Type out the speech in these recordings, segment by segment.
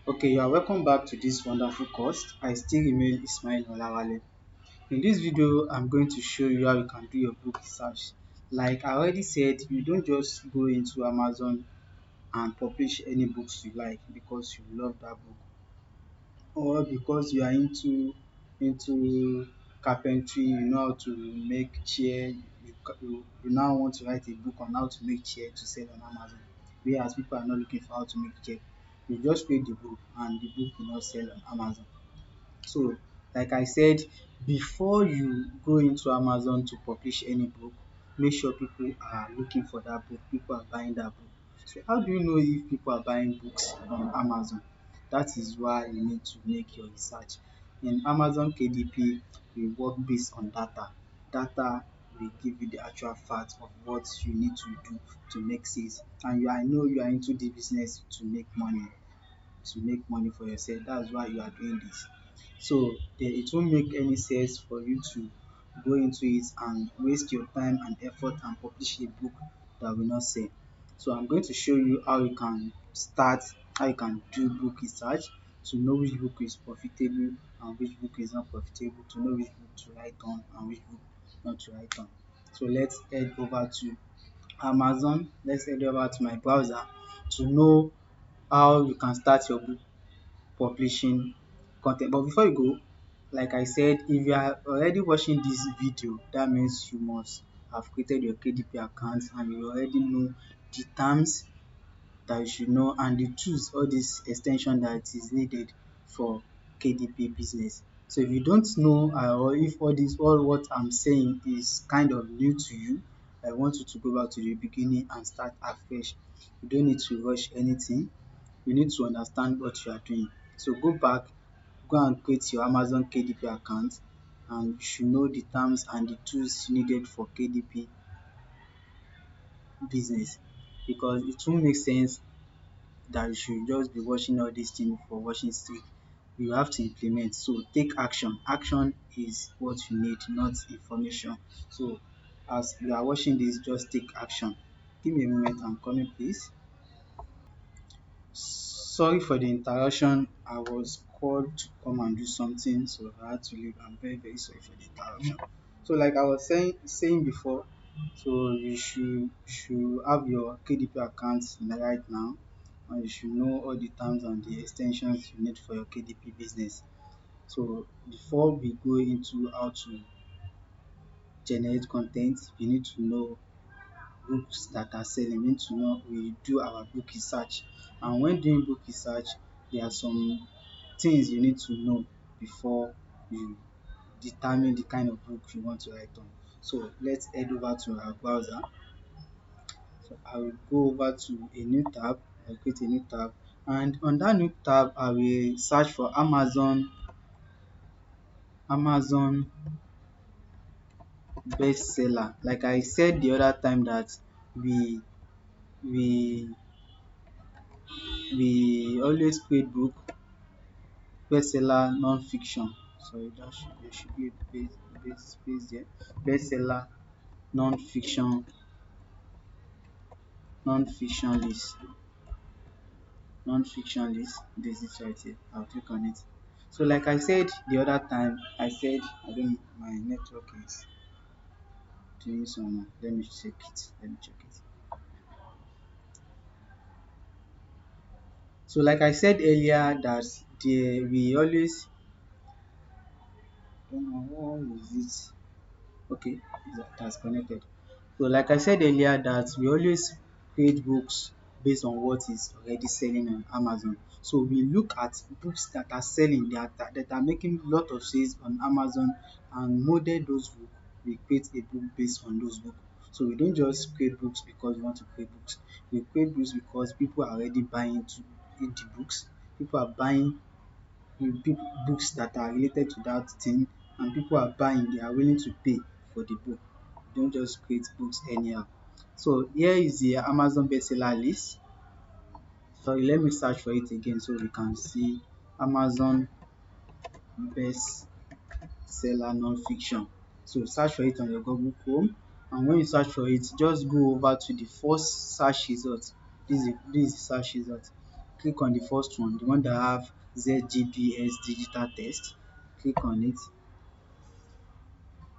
Okay, you are welcome back to this wonderful course. I still remain Ismail Olawale. In this video, I'm going to show you how you can do your book research. Like I already said, you don't just go into Amazon and publish any books you like because you love that book or because you are into carpentry, you know how to make chair, you now want to write a book on how to make chair to sell on Amazon. Whereas people are not looking for how to make chair. You just create the book and the book will not sell on Amazon. So, like I said, before you go into Amazon to publish any book, make sure people are looking for that book, people are buying that book. So, how do you know if people are buying books on Amazon? That is why you need to make your research. In Amazon KDP, we work based on data. Data will give you the actual fact of what you need to do to make sales. And I know you are into the business to make money for yourself. That's why you are doing this. So it won't make any sense for you to go into it and waste your time and effort and publish a book that will not sell. So I'm going to show you how you can start, how you can do book research to know which book is profitable and which book is not profitable, to know which book to write on and which book not to write on. So let's head over to Amazon. Let's head over to my browser to know how you can start your book publishing content. But before you go, like I said, if you are already watching this video, that means you must have created your KDP account and you already know the terms that you should know and the tools, all this extension that is needed for KDP business. So if you don't know or if all what I'm saying is kind of new to you, I want you to go back to the beginning and start afresh. You don't need to rush anything. You need to understand what you are doing. So go back, go and create your Amazon KDP account and you should know the terms and the tools needed for KDP business, because it won't make sense that you should just be watching all these things for watching sake. You have to implement. So take action. Action is what you need, not information. So as you are watching this, just take action. Give me a moment, I'm coming please. Sorry for the interruption. I was called to come and do something, so I had to leave. I'm very sorry for the interruption. So, like I was saying before, so you should have your KDP account right now, and you should know all the terms and the extensions you need for your KDP business. So, before we go into how to generate content, you need to know books that are selling. We need to know, we do our book research, and when doing book research there are some things you need to know before you determine the kind of book you want to write on. So let's head over to our browser. So I will go over to a new tab. I'll create a new tab, and on that new tab I will search for Amazon bestseller. Like I said the other time that we we we always create book bestseller non-fiction. Sorry, there should be a space there. Bestseller non-fiction non-fiction list. Non-fiction list. This is right here. I'll click on it. So like I said the other time, I said I don't, my network is doing some, let me check it. So like I said earlier that we always, what is it? Okay, that's connected. So like I said earlier that we always create books based on what is already selling on Amazon. So we look at books that are selling, that are making a lot of sales on Amazon, and model those books. We create a book based on those books. So we don't just create books because we want to create books. We create books because people are already buying to read the books. People are buying books that are related to that thing, and people are buying, they are willing to pay for the book. You don't just create books anyhow. So here is the Amazon bestseller list. Sorry, let me search for it again so we can see Amazon bestseller non-fiction. So search for it on your Google Chrome, and when you search for it, just go over to the first search result. This is the search result. click on the first one, the one that have ZGBS digital test. Click on it,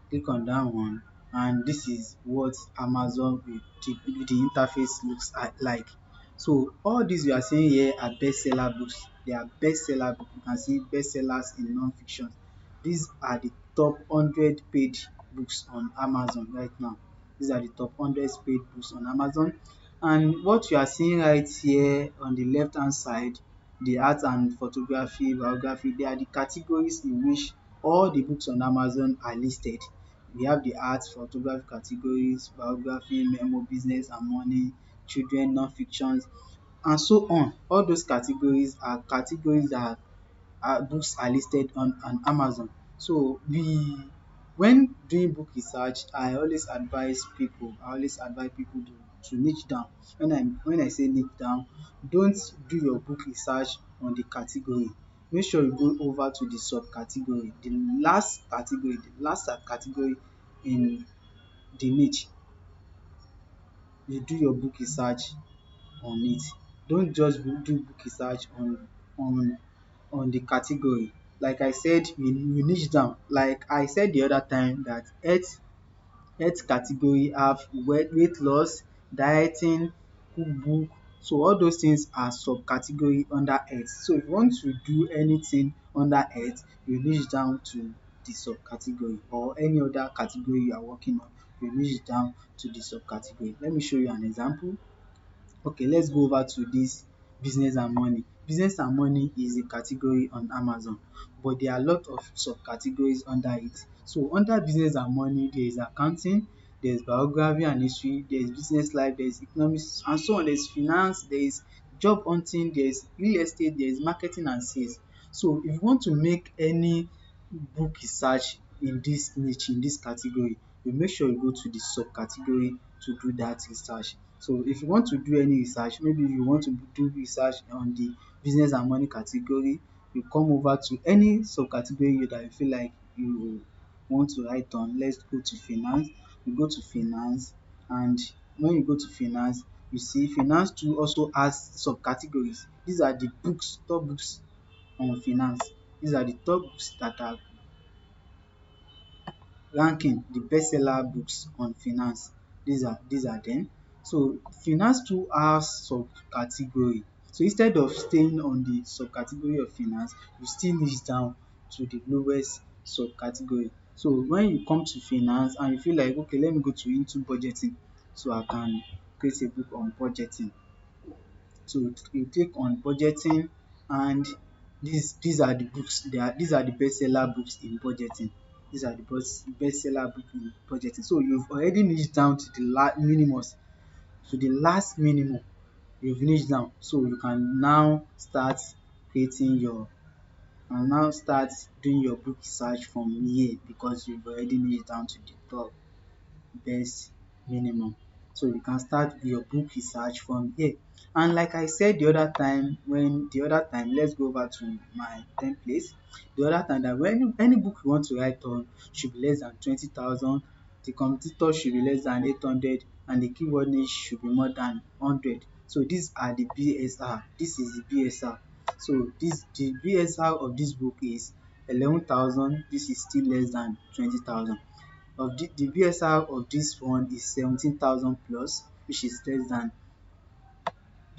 click on that one, and this is what Amazon will the interface looks like. So all these you are seeing here are bestseller books. They are bestseller books. You can see bestsellers in non-fiction. These are the top 100 paid books on Amazon right now. These are the top 100 paid books on Amazon. And what you are seeing right here on the left hand side, the art and photography, biography, they are the categories in which all the books on Amazon are listed. We have the art, photography categories, biography, memo, business and money, children, non-fiction, and so on. All those categories are categories that books are listed on Amazon. So when doing book research, I always advise people to niche down. When I say niche down, don't do your book research on the category. Make sure you go over to the subcategory, the last subcategory in the niche. You do your book research on it. Don't just do book research on on the category. Like I said, you niche down. Like I said the other time that health category have weight loss, dieting, cookbook. So all those things are subcategory under health. So if you want to do anything under health, you niche down to the subcategory, or any other category you are working on, you niche down to the subcategory. Let me show you an example. Okay, let's go over to this business and money. Business and money is a category on Amazon, but there are a lot of subcategories under it. So under business and money, there is accounting, there is biography and history, there is business life, there is economics and so on. There is finance, there is job hunting, there is real estate, there is marketing and sales. So if you want to make any book research in this niche, in this category, you make sure you go to the subcategory to do that research. So if you want to do any research, maybe you want to do research on the business and money category, you come over to any subcategory that you feel like you want to write on. Let's go to finance. You go to finance, and when you go to finance, you see finance too also has subcategories. These are the books, top books on finance. These are the top books that are ranking the bestseller books on finance. These are them. So finance too has subcategory. So instead of staying on the subcategory of finance, you still niche down to the lowest subcategory. So when you come to finance and you feel like, okay, let me go to into budgeting, so I can create a book on budgeting. So you click on budgeting, and these are the books. These are the bestseller books in budgeting. These are the bestseller book in budgeting. So you've already niched down to the last minimum. You've niched down, so you can now start creating your and now start doing your book research from here, because you've already niched down to the top best minimum. So you can start your book research from here. And like I said the other time, let's go over to my template. The other time, that when any book you want to write on should be less than 20,000, the competitor should be less than 800, and the keyword niche should be more than 100. So these are the BSR. This is the BSR. So the BSR of this book is 11,000. This is still less than 20,000. Of the BSR of this one is 17,000 plus, which is less than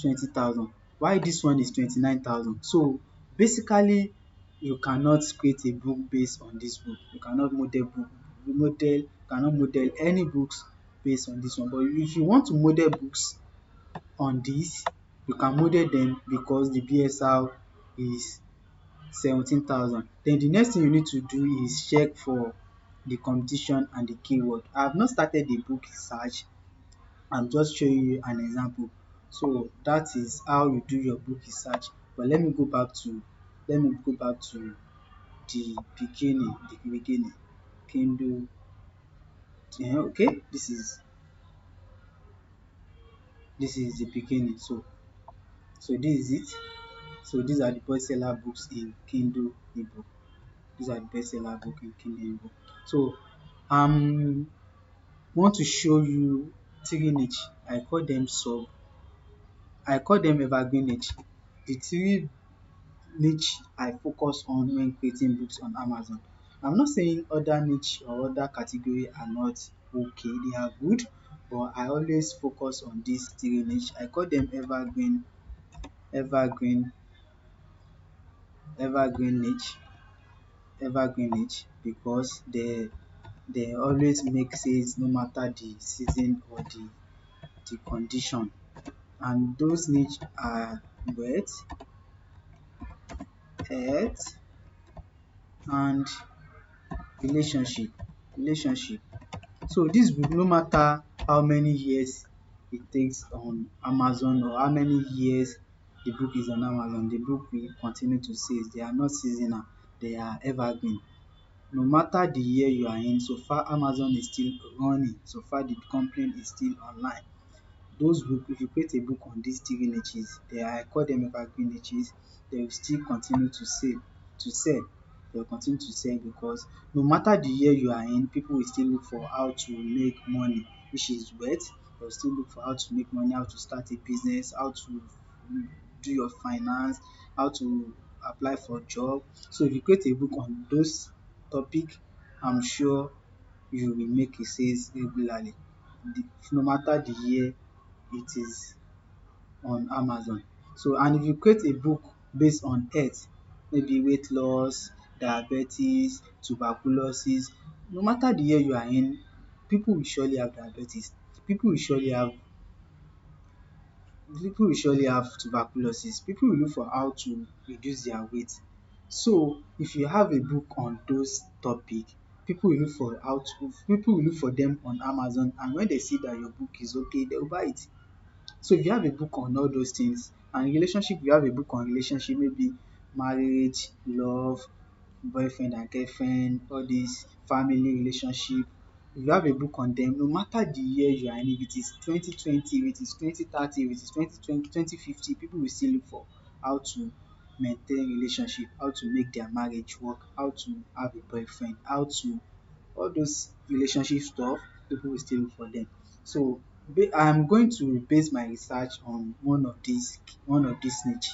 20,000. Why this one is 29,000? So basically, you cannot create a book based on this book. You cannot model any books based on this one. But if you want to model books on this, you can model them, because the BSR is 17,000. Then the next thing you need to do is check for the competition and the keyword. I have not started the book search. I'm just showing you an example. So that is how you do your book research. But let me go back to the beginning. Kindle. Okay, this is the beginning. So this is it. So these are the bestseller books in Kindle ebook. These are the bestseller book in Kindle ebook. So want to show you three niche. I call them evergreen niche. the three niche I focus on when creating books on Amazon. I'm not saying other niche or other category are not okay, they are good, but I always focus on these three niche. I call them evergreen, evergreen niche, evergreen niche because they always make sales no matter the season or the condition. And those niche are wet, health, and relationship. Relationship. So this book, no matter how many years it takes on Amazon or how many years the book is on Amazon, the book will continue to sell. They are not seasonal, they are evergreen. No matter the year you are in, so far Amazon is still running, so far the company is still online. Those book, if you create a book on these three niches, they are, I call them evergreen niches, they will still continue to sell. They will continue to sell because no matter the year you are in, people will still look for how to make money, which is wet. They will still look for how to make money, how to start a business, how to do your finance, how to apply for a job. So if you create a book on those topic, I'm sure you will make a sales regularly. No matter the year it is on Amazon. So and if you create a book based on health, maybe weight loss, diabetes, tuberculosis, no matter the year you are in, people will surely have diabetes, people will surely have people will surely have tuberculosis, people will look for how to reduce their weight. So if you have a book on those topic, people will look for them on Amazon, and when they see that your book is okay, they will buy it. So if you have a book on all those things, and relationship, you have a book on relationship, maybe marriage, love, boyfriend and girlfriend, all these family relationship, if you have a book on them, no matter the year you are in, if it is 2020, if it is 2030, if it is 2020, 2050, people will still look for how to maintain relationship, how to make their marriage work, how to have a boyfriend, how to all those relationship stuff, people will still look for them. So I'm going to base my research on one of these niche.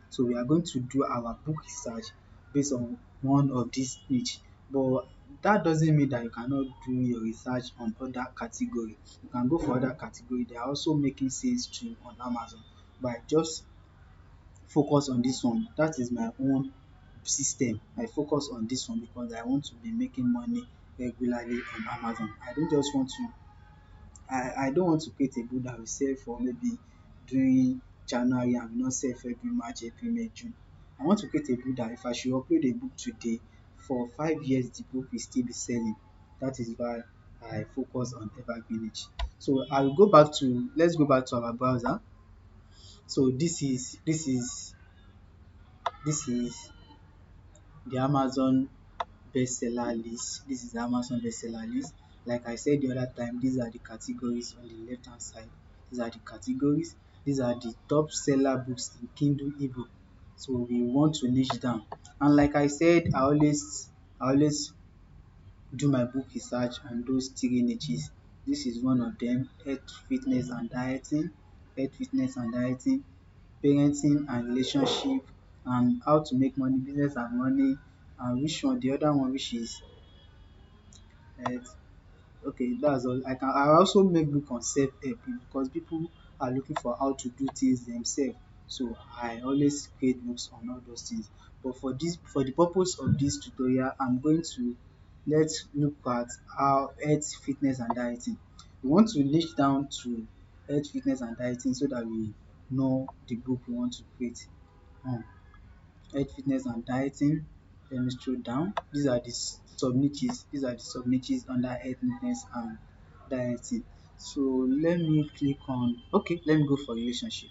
So we are going to do our book research based on one of these niche. But that doesn't mean that you cannot do your research on other category. You can go for other category. They are also making sales too on Amazon. But I just focus on this one. That is my own system. I focus on this one because I want to be making money regularly on Amazon. I don't want to create a book that will sell for maybe during January and will not sell February, March, April, May, June. I want to create a book that if I should upload a book today, for 5 years the book will still be selling. That is why I focus on evergreen niche. So I will go back to let's go back to our browser. So this is the Amazon bestseller list. This is the Amazon bestseller list. Like I said the other time, these are the categories on the left hand side. These are the categories. These are the top seller books in Kindle ebook. So we want to niche down. And like I said, I always do my book research on those three niches. This is one of them: health, fitness, and dieting. Health, fitness, and dieting. Parenting and relationship, and how to make money, business and money, and which one, the other one, which is health. Okay, that's all. I also make book on self-help because people are looking for how to do things themselves. So I always create books on all those things. But for the purpose of this tutorial, I'm going to let's look at how health, fitness, and dieting. We want to niche down to health, fitness, and dieting so that we know the book we want to create on health, fitness, and dieting. Let me scroll down. These are the sub niches. These are the sub niches under health, fitness, and dieting. So let me click on. Okay, let me go for relationship.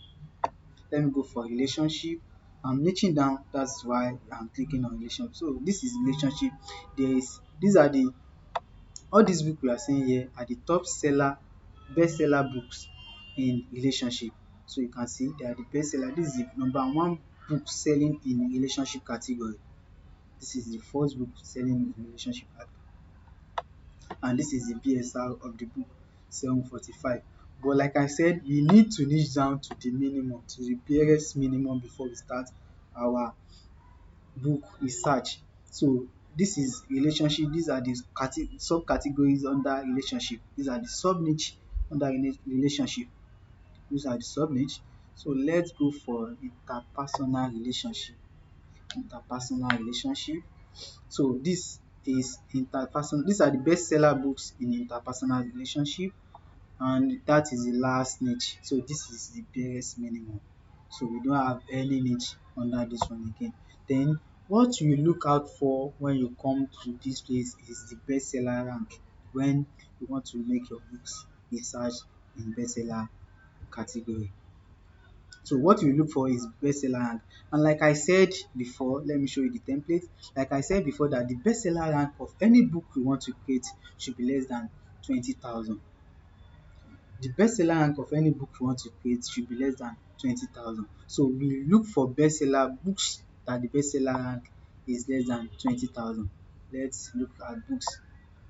Let me go for relationship. I'm niching down. That's why I'm clicking on relationship. So this is relationship. These are the all these books we are seeing here are the top seller, bestseller books in relationship. So you can see they are the bestseller. This is the number one book selling in relationship category. This is the first book selling in relationship, and this is the BSR of the book 745. But like I said, we need to niche down to the minimum, to the barest minimum before we start our book research. So this is relationship. These are the subcategories under relationship. These are the sub niche under relationship. These are the sub niche. So let's go for interpersonal relationship. Interpersonal relationship. So this is interpersonal. These are the bestseller books in interpersonal relationship, and that is the last niche. So this is the barest minimum. So we don't have any niche under this one again. Then what you look out for when you come to this place is the bestseller rank. When you want to make your books research in bestseller category. So what you look for is bestseller rank. And like I said before, let me show you the template. Like I said before, that the bestseller rank of any book you want to create should be less than 20,000. The bestseller rank of any book you want to create should be less than 20,000. So we look for bestseller books that the bestseller rank is less than 20,000. Let's look at books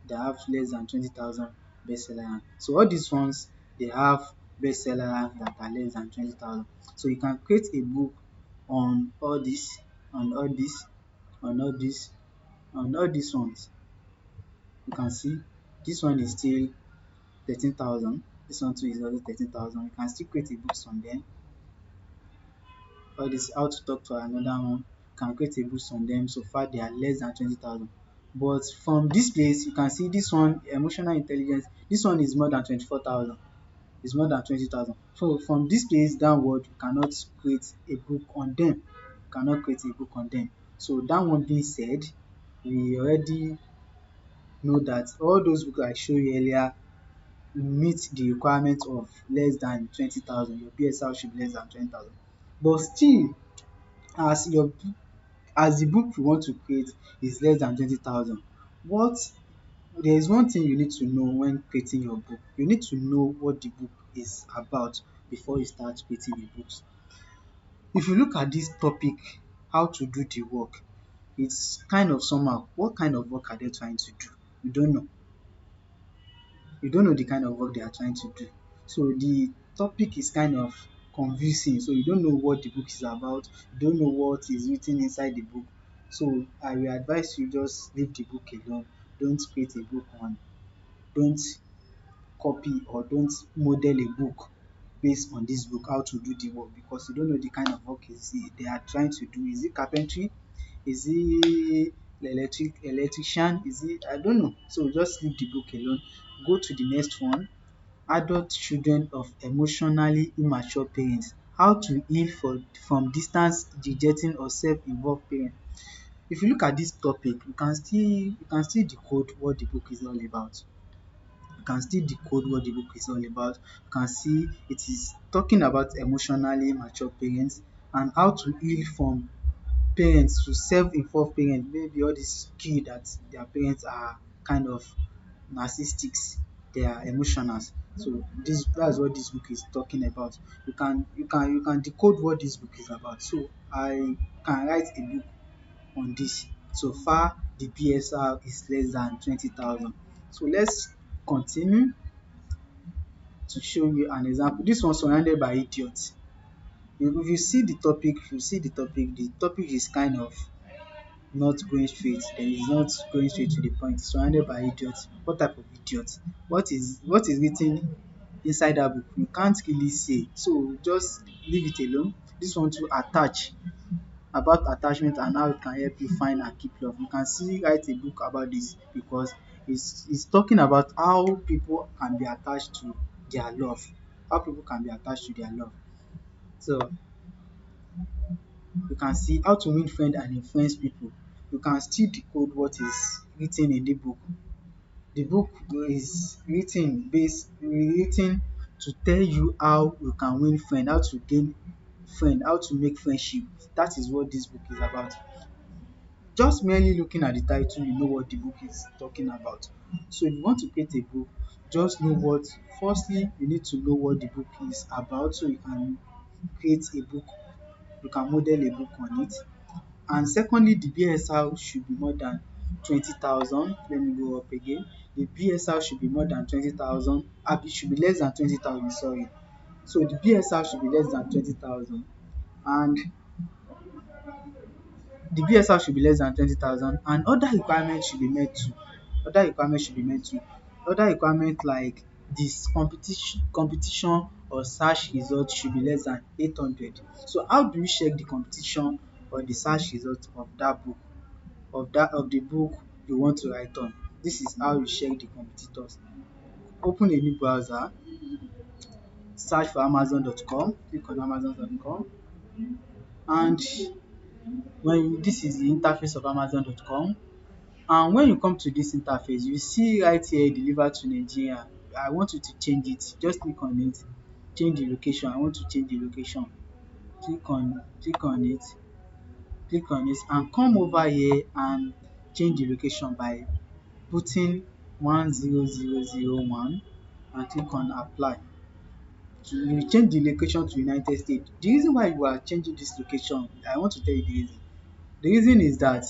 that have less than 20,000 bestseller rank. So all these ones, they have bestseller rank that are less than 20,000. So you can create a book on all this, on all this, on all this, on all these ones. You can see this one is still 13,000. This one too is also 13,000. You can still create a book on them. All this how to talk to another one. You can create a book on them. So far they are less than 20,000. But from this place, you can see this one, emotional intelligence. This one is more than 24,000. It's more than 20,000. So from this place downward, you cannot create a book on them. You cannot create a book on them. So that one being said, we already know that all those books I showed you earlier meet the requirement of less than 20,000. Your BSR should be less than 20,000. But still, as your as the book you want to create is less than 20,000, what there is one thing you need to know when creating your book. You need to know what the book is about before you start creating the books. If you look at this topic, how to do the work, it's kind of somehow. What kind of work are they trying to do? You don't know. You don't know the kind of work they are trying to do. So the topic is kind of confusing. So you don't know what the book is about. You don't know what is written inside the book. So I will advise you just leave the book alone. Don't create a book on. Don't copy or don't model a book based on this book how to do the work, because you don't know the kind of work they are trying to do. Is it carpentry? Is it electrician? Is it, I don't know. So just leave the book alone. Go to the next one. Adult children of emotionally immature parents. How to heal from distance rejecting or self-involved parents. If you look at this topic, you can still decode what the book is all about. You can still decode what the book is all about. You can see it is talking about emotionally mature parents and how to heal from parents to self-involved parents. Maybe all these kids that their parents are kind of narcissists, they are emotionals. So that's what this book is talking about. You can decode what this book is about. So I can write a book on this. So far the BSR is less than 20,000. So let's continue to show you an example. This one surrounded by idiots. If you see the topic, the topic is kind of not going straight. Then it's not going straight to the point. Surrounded by idiots. What type of idiots? What is written inside that book? You can't really say. So just leave it alone. This one to attach, about attachment and how it can help you find and keep love. You can still write a book about this, because it's talking about how people can be attached to their love. How people can be attached to their love. So you can see how to win friends and influence people. You can still decode what is written in the book. The book is written to tell you how you can win friend, how to gain friend, how to make friendship. That is what this book is about. Just merely looking at the title, you know what the book is talking about. So if you want to create a book, just know what, firstly, you need to know what the book is about so you can create a book, you can model a book on it. And secondly, the BSR should be more than 20,000. Let me go up again. the BSR should be more than 20,000, it should be less than 20,000, sorry. So the BSR should be less than 20,000, and the BSR should be less than 20,000, and other requirements should be met too. Other requirements should be met too. Other requirements like this competition or search result should be less than 800. So how do you check the competition or the search result of that book, of the book you want to write on? This is how you check the competitors. Open a new browser, search for amazon.com, click on amazon.com, and this is the interface of amazon.com. And when you come to this interface, you see right here delivered to Nigeria. I want you to change it. Just click on it, change the location. I want to change the location. Click on it and come over here and change the location by putting 10001 and click on apply. So you will change the location to United States. The reason why you are changing this location, I want to tell you the reason. The reason is that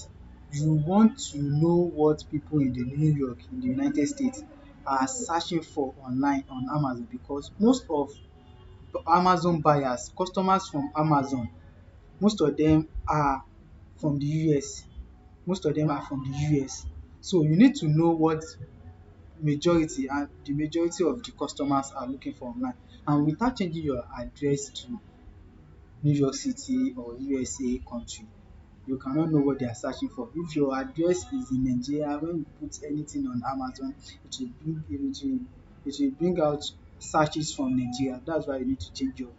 you want to know what people in the New York, in the United States, are searching for online on Amazon, because most of Amazon buyers, customers from Amazon, most of them are from the US. Most of them are from the US. So you need to know what the majority of the customers are looking for online. And without changing your address to New York City or USA country, you cannot know what they are searching for. If your address is in Nigeria, when you put anything on Amazon, it will bring out searches from Nigeria. That's why you need to change your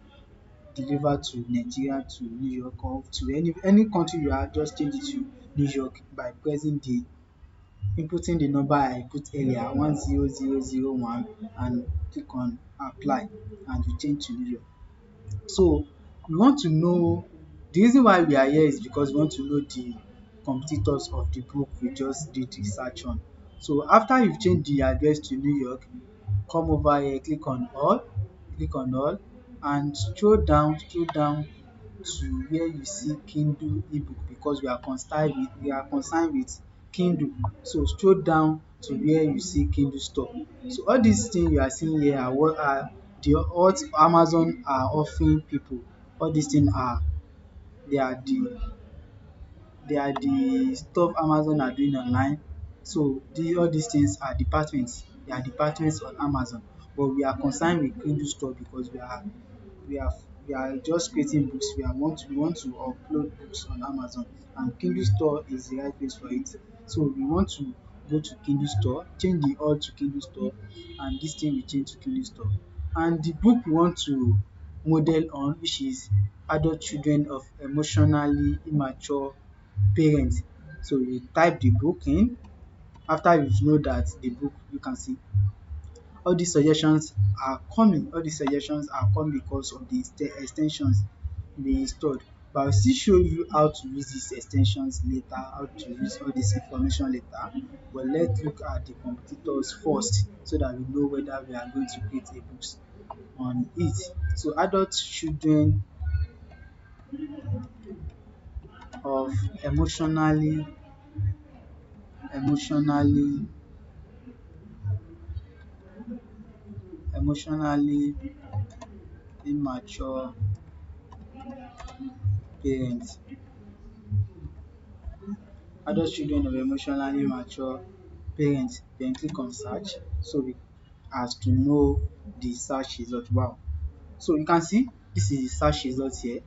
deliver to Nigeria to New York, or to any country you are. Just change it to New York by pressing the inputting the number I put earlier, 10001, and click on apply, and you change to New York. So we want to know, the reason why we are here is because we want to know the competitors of the book we just did research on. So after you've changed the address to New York, come over here, click on all, and scroll down to where you see Kindle ebook, because we are concerned with Kindle. So scroll down to where you see Kindle store. So all these things you are seeing here are what Amazon are offering people. All these things are they are the stuff Amazon are doing online. So all these things are departments. They are departments on Amazon. But we are concerned with Kindle store because we are we are just creating books. We want to upload books on Amazon, and Kindle store is the right place for it. So we want to go to Kindle store, change the all to Kindle store, and this thing will change to Kindle store. And the book we want to model on, which is adult children of emotionally immature parents. So you type the book in. After you know that the book, you can see all these suggestions are coming because of the extensions we installed. But I'll still show you how to use these extensions later, how to use all this information later. But let's look at the competitors first so that we know whether we are going to create a books on it. So adult children of emotionally emotionally immature parents. Adult children of emotionally immature parents, then click on search, so we as to know the search result. Wow. So you can see this is the search result here,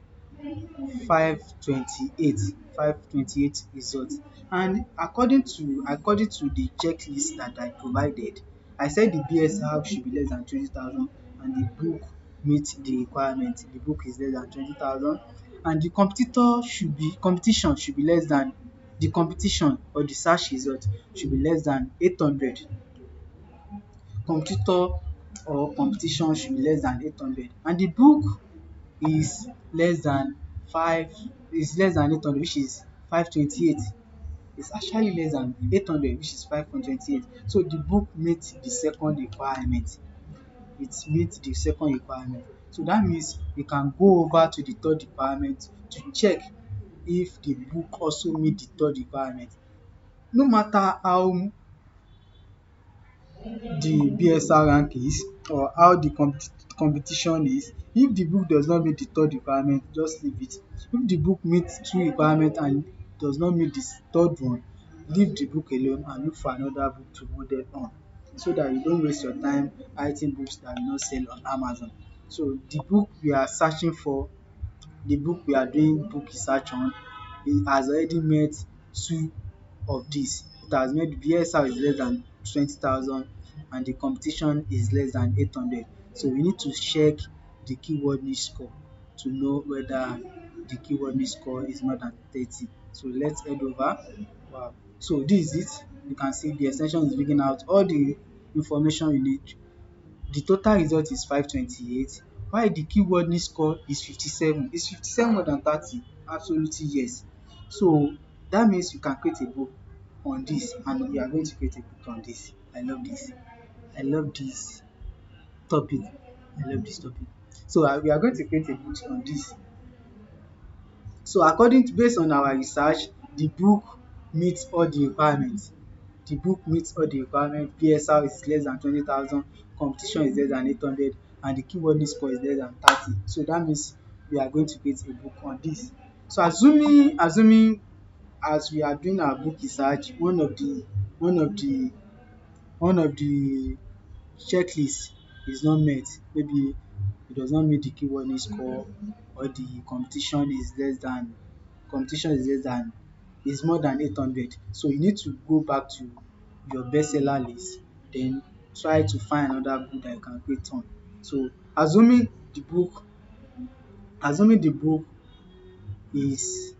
528 528 results. And according to the checklist that I provided, I said the BSR should be less than 20,000, and the book meets the requirement. The book is less than 20,000, and the competition should be less than the competition or the search result should be less than 800. Competitor or competition should be less than 800, and the book is less than 800, which is 528. It's actually less than 800, which is 528. So the book meets the second requirement. It meets the second requirement. So that means we can go over to the third requirement to check if the book also meet the third requirement. No matter how the BSR rank is or how the competition is. If the book does not meet the third requirement, just leave it. If the book meets two requirement and does not meet the third one, leave the book alone and look for another book to model on, so that you don't waste your time writing books that will not sell on Amazon. So the book we are searching for, the book we are doing book research on, it has already met two of this. It has made the BSR is less than 20,000 and the competition is less than 800. So we need to check the keyword niche score to know whether the keyword niche score is more than 30. So let's head over. Wow. So this is it. You can see the extension is bringing out all the information you need. The total result is 528, while the keyword niche score is 57. Is 57 more than 30? Absolutely yes. So that means you can create a book on this, and we are going to create a book on this. I love this. I love this topic. I love this topic. So we are going to create a book on this. So according to, based on our research, the book meets all the requirements. The book meets all the requirements. PSR is less than 20,000, competition is less than 800, and the keyword niche score is less than 30. So that means we are going to create a book on this. So assuming as we are doing our book research, one of the one of the checklist is not met. Maybe it does not meet the keyword niche score, or the competition is less than is more than 800. So you need to go back to your bestseller list, then try to find another book that you can create on. So assuming the book is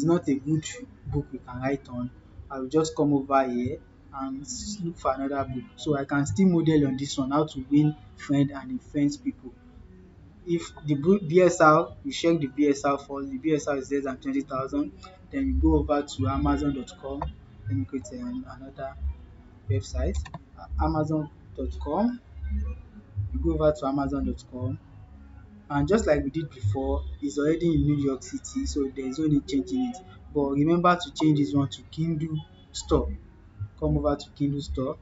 not a good book we can write on, I will just come over here and look for another book. So I can still model on this one, how to win friend and influence people. If the book BSR, you check the BSR first, the BSR is less than 20,000, then you go over to Amazon.com. Let me create another website, Amazon.com. You go over to Amazon.com, and just like we did before, it's already in New York City, so there is no need changing it. But remember to change this one to Kindle Store. Come over to Kindle Store.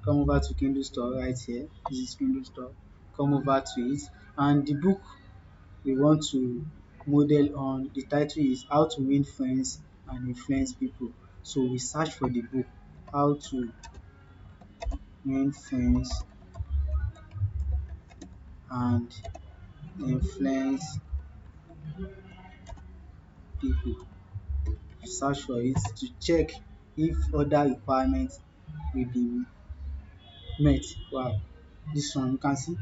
Come over to Kindle Store right here. This is Kindle Store. Come over to it, and the book we want to model on, the title is How to Win Friends and Influence People. So we search for the book, How to Win Friends and Influence People. Search for it to check if other requirements will be met. Wow, this one you can see,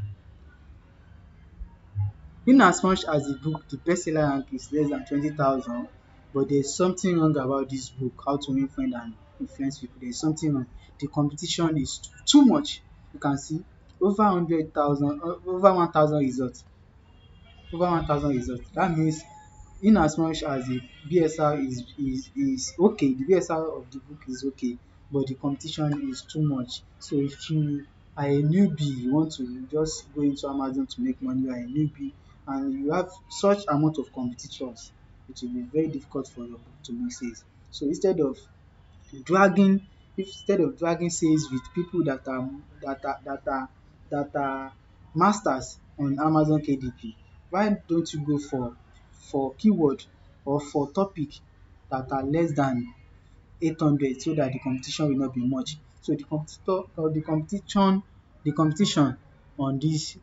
in as much as the book, the bestseller rank is less than 20,000, but there's something wrong about this book, How to Win Friends and Influence People. There's something wrong. The competition is too much. You can see over 100,000, over 1,000 results, over 1,000 results. That means in as much as the BSR is okay, the BSR of the book is okay, but the competition is too much. So if you are a newbie, you want to just go into Amazon to make money, you are a newbie and you have such amount of competitors, it will be very difficult for your book to make sales. So dragging instead of dragging sales with people that are masters on Amazon KDP, why don't you go for keyword or for topic that are less than 800, so that the competition will not be much. So the competition on this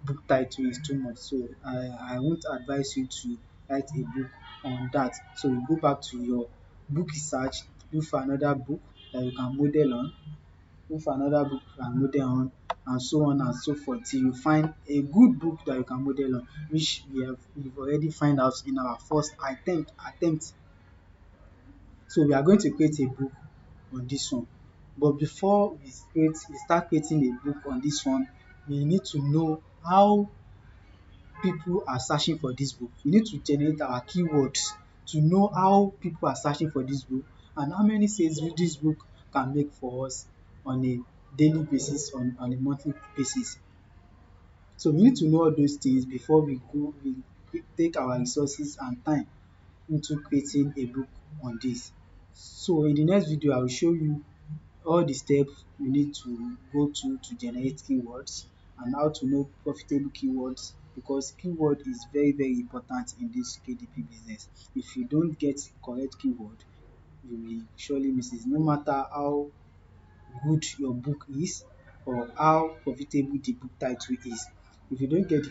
book title is too much. So I won't advise you to write a book on that. So you go back to your book research, look for another book that you can model on, look for another book you can model on, and so on and so forth till you find a good book that you can model on, which we've already find out in our first attempt. So we are going to create a book on this one. But before we start creating a book on this one, we need to know how people are searching for this book. We need to generate our keywords to know how people are searching for this book and how many sales this book can make for us on a daily basis, on a monthly basis. So we need to know all those things before we take our resources and time into creating a book on this. So in the next video, I will show you all the steps you need to go to generate keywords and how to know profitable keywords, because keyword is very important in this KDP business. If you don't get correct keyword, you will surely miss it, no matter how good your book is or how profitable the book title is. If you don't get the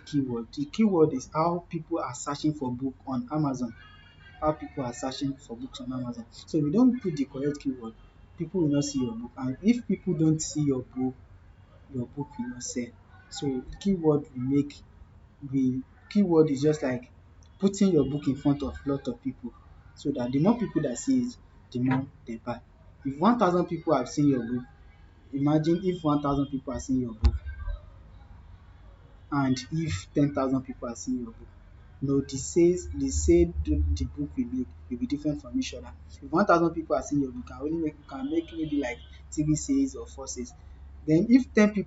keyword is how people are searching for book on Amazon, how people are searching for books on Amazon. So if you don't put the correct keyword, people will not see your book, and if people don't see your book will not sell. So the keyword is just like putting your book in front of lot of people, so that the more people that see it, the more they buy. If 1,000 people have seen your book, imagine if 1,000 people are seeing your book, and if 10,000 people are seeing your book, no, the sale the book will make will be different from each other. If 1,000 people are seeing your book, you can make maybe like 3 sales or 4 sales. Then if 10,000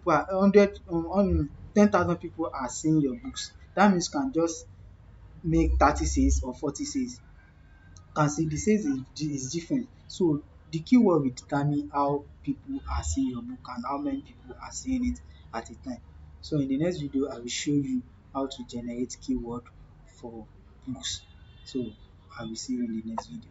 people are seeing your books, that means you can just make 30 sales or 40 sales. Can see the sales is different. So the keyword will determine how people are seeing your book and how many people are seeing it at a time. So in the next video, I will show you how to generate keyword for books. So I will see you in the next video.